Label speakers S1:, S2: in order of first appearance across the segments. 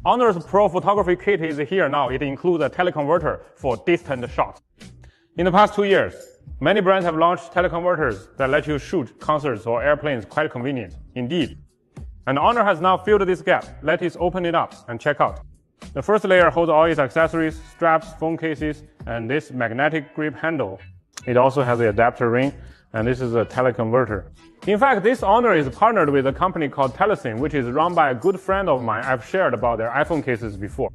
S1: Honor's Pro Photography Kit is here now. It includes a teleconverter for distant shots. In the past 2 years, many brands have launched teleconverters that let you shoot concerts or airplanes quite convenient, indeed. And Honor has now filled this gap. Let's open it up and check out. The first layer holds all its accessories, straps, phone cases, and this magnetic grip handle. It also has the adapter ring, and this is a teleconverter. In fact, this Honor is partnered with a company called Telesin, which is run by a good friend of mine. I've shared about their iPhone cases before.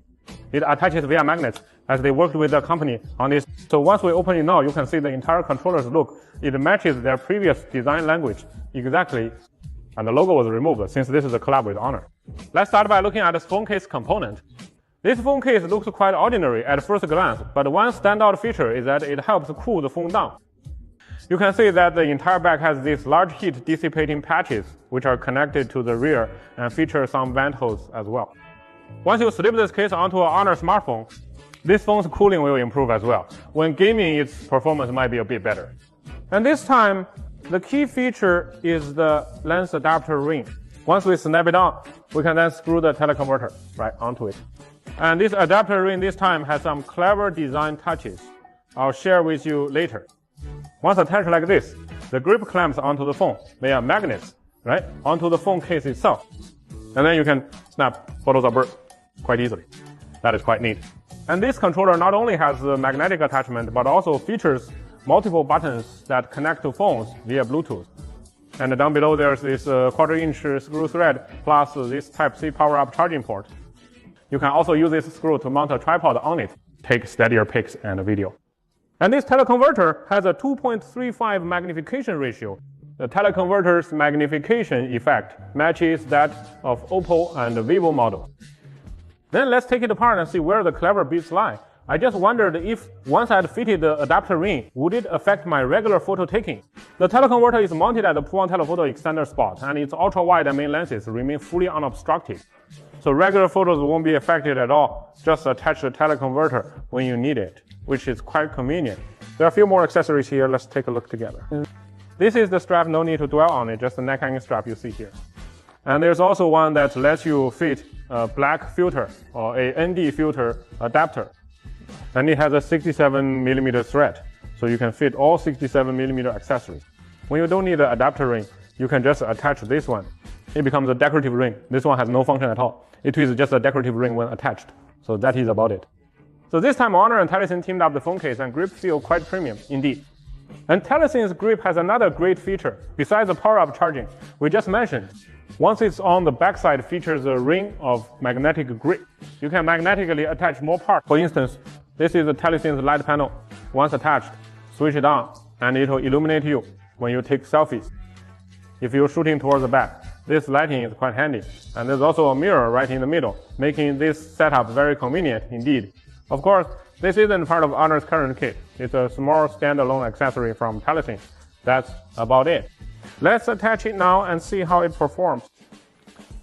S1: It attaches via magnets as they worked with the company on this. So once we open it now, you can see the entire controller's look. It matches their previous design language exactly, and the logo was removed since this is a collab with Honor. Let's start by looking at this phone case component. This phone case looks quite ordinary at first glance, but one standout feature is that it helps cool the phone down. You can see that the entire back has these large heat dissipating patches, which are connected to the rear and feature some vent holes as well. Once you slip this case onto an Honor smartphone, this phone's cooling will improve as well. When gaming, its performance might be a bit better. And this time, the key feature is the lens adapter ring. Once we snap it on, we can then screw the teleconverter right onto it. And this adapter ring this time has some clever design touches I'll share with you later. Once attached like this, the grip clamps onto the phone via magnets, right, onto the phone case itself. And then you can snap photos of birds quite easily. That is quite neat. And this controller not only has the magnetic attachment, but also features multiple buttons that connect to phones via Bluetooth. And down below there's this 1/4-inch screw thread plus this Type-C power-up charging port. You can also use this screw to mount a tripod on it, take steadier pics and video. And this teleconverter has a 2.35 magnification ratio. The teleconverter's magnification effect matches that of Oppo and Vivo models. Then let's take it apart and see where the clever bits lie. I just wondered if once I had fitted the adapter ring, would it affect my regular photo taking? The teleconverter is mounted at the Pull-on telephoto extender spot, and its ultra-wide and main lenses remain fully unobstructed. So regular photos won't be affected at all. Just attach the teleconverter when you need it, which is quite convenient. There are a few more accessories here. Let's take a look together. This is the strap, no need to dwell on it, just the neck hanging strap you see here. And there's also one that lets you fit a black filter or a ND filter adapter. And it has a 67mm thread, so you can fit all 67mm accessories. When you don't need an adapter ring, you can just attach this one. It becomes a decorative ring. This one has no function at all. It is just a decorative ring when attached. So that is about it. So this time Honor and Telesin teamed up the phone case, and grip feel quite premium indeed. And Telesin's grip has another great feature besides the power-up charging we just mentioned. Once it's on, the backside features a ring of magnetic grip. You can magnetically attach more parts. For instance, this is the Telesin's light panel. Once attached, switch it on, and it will illuminate you when you take selfies. If you're shooting towards the back, this lighting is quite handy. And there's also a mirror right in the middle, making this setup very convenient indeed. Of course, this isn't part of Honor's current kit. It's a small standalone accessory from Telesin. That's about it. Let's attach it now and see how it performs.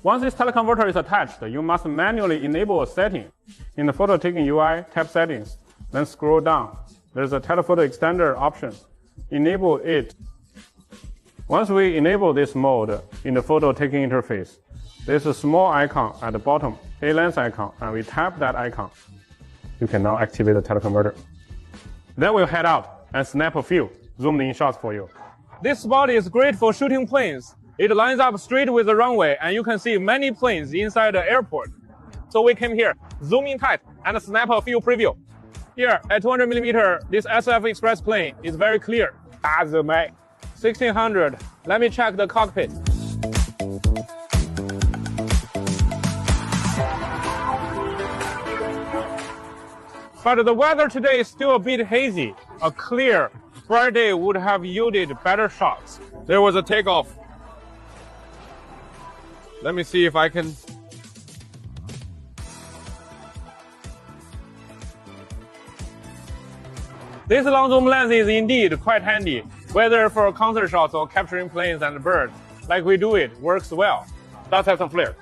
S1: Once this teleconverter is attached, you must manually enable a setting. In the photo taking UI, tap settings, then scroll down. There's a telephoto extender option. Enable it. Once we enable this mode in the photo taking interface, there's a small icon at the bottom, a lens icon, and we tap that icon. You can now activate the teleconverter. Then we'll head out and snap a few zoomed in shots for you. This spot is great for shooting planes. It lines up straight with the runway, and you can see many planes inside the airport. So we came here, zoom in tight, and snap a few preview. Here, at 200mm, this SF Express plane is very clear. 1600. Let me check the cockpit. But the weather today is still a bit hazy. A clear, bright day would have yielded better shots. There was a takeoff. Let me see if I can... This long zoom lens is indeed quite handy, whether for concert shots or capturing planes and birds. Like we do it, works well. Let's have some flair.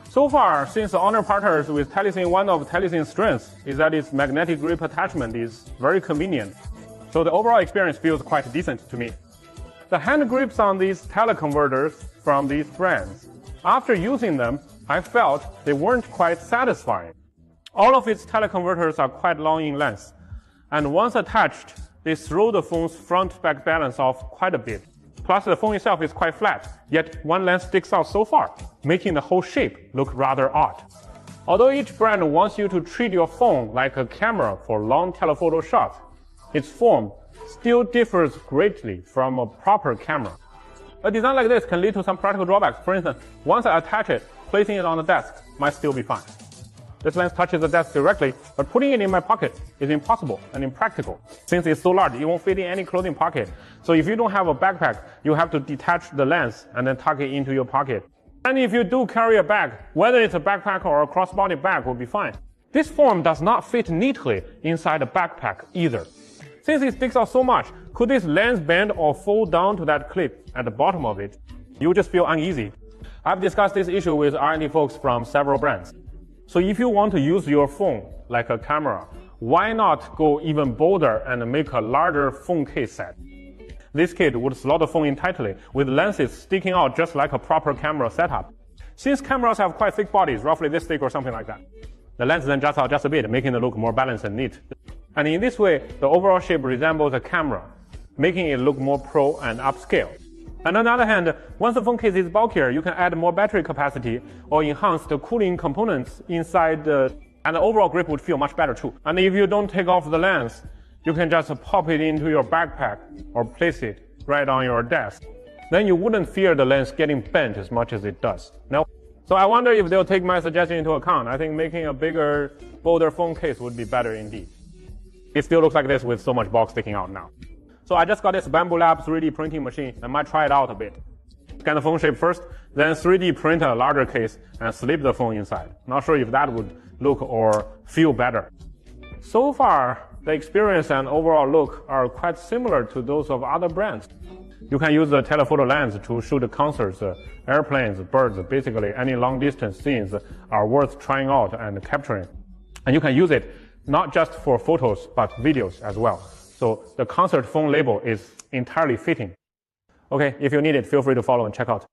S1: So far, since Honor partners with Telesin, one of Telesin's strengths is that its magnetic grip attachment is very convenient. So the overall experience feels quite decent to me. The hand grips on these teleconverters from these brands. After using them, I felt they weren't quite satisfying. All of its teleconverters are quite long in length, and once attached, they throw the phone's front-back balance off quite a bit. Plus, the phone itself is quite flat, yet one lens sticks out so far, making the whole shape look rather odd. Although each brand wants you to treat your phone like a camera for long telephoto shots, its form still differs greatly from a proper camera. A design like this can lead to some practical drawbacks. For instance, once I attach it, placing it on the desk might still be fine. This lens touches the desk directly, but putting it in my pocket is impossible and impractical. Since it's so large, it won't fit in any clothing pocket. So if you don't have a backpack, you have to detach the lens and then tuck it into your pocket. And if you do carry a bag, whether it's a backpack or a crossbody bag will be fine. This form does not fit neatly inside a backpack either. Since it sticks out so much, could this lens bend or fold down to that clip at the bottom of it? You just feel uneasy. I've discussed this issue with R&D folks from several brands. So if you want to use your phone like a camera, why not go even bolder and make a larger phone case set? This kit would slot the phone in tightly, with lenses sticking out just like a proper camera setup. Since cameras have quite thick bodies, roughly this thick or something like that, the lens then juts out just a bit, making it look more balanced and neat. And in this way, the overall shape resembles a camera, making it look more pro and upscale. And on the other hand, once the phone case is bulkier, you can add more battery capacity or enhance the cooling components inside and the overall grip would feel much better too. And if you don't take off the lens, you can just pop it into your backpack or place it right on your desk. Then you wouldn't fear the lens getting bent as much as it does. No. So I wonder if they'll take my suggestion into account. I think making a bigger, bolder phone case would be better indeed. It still looks like this with so much bulk sticking out now. So I just got this Bambu Lab 3D printing machine. I might try it out a bit. Scan the phone shape first, then 3D print a larger case and slip the phone inside. Not sure if that would look or feel better. So far, the experience and overall look are quite similar to those of other brands. You can use the telephoto lens to shoot concerts, airplanes, birds, basically any long distance scenes are worth trying out and capturing. And you can use it not just for photos, but videos as well. So the concert phone label is entirely fitting. Okay, if you need it, feel free to follow and check out.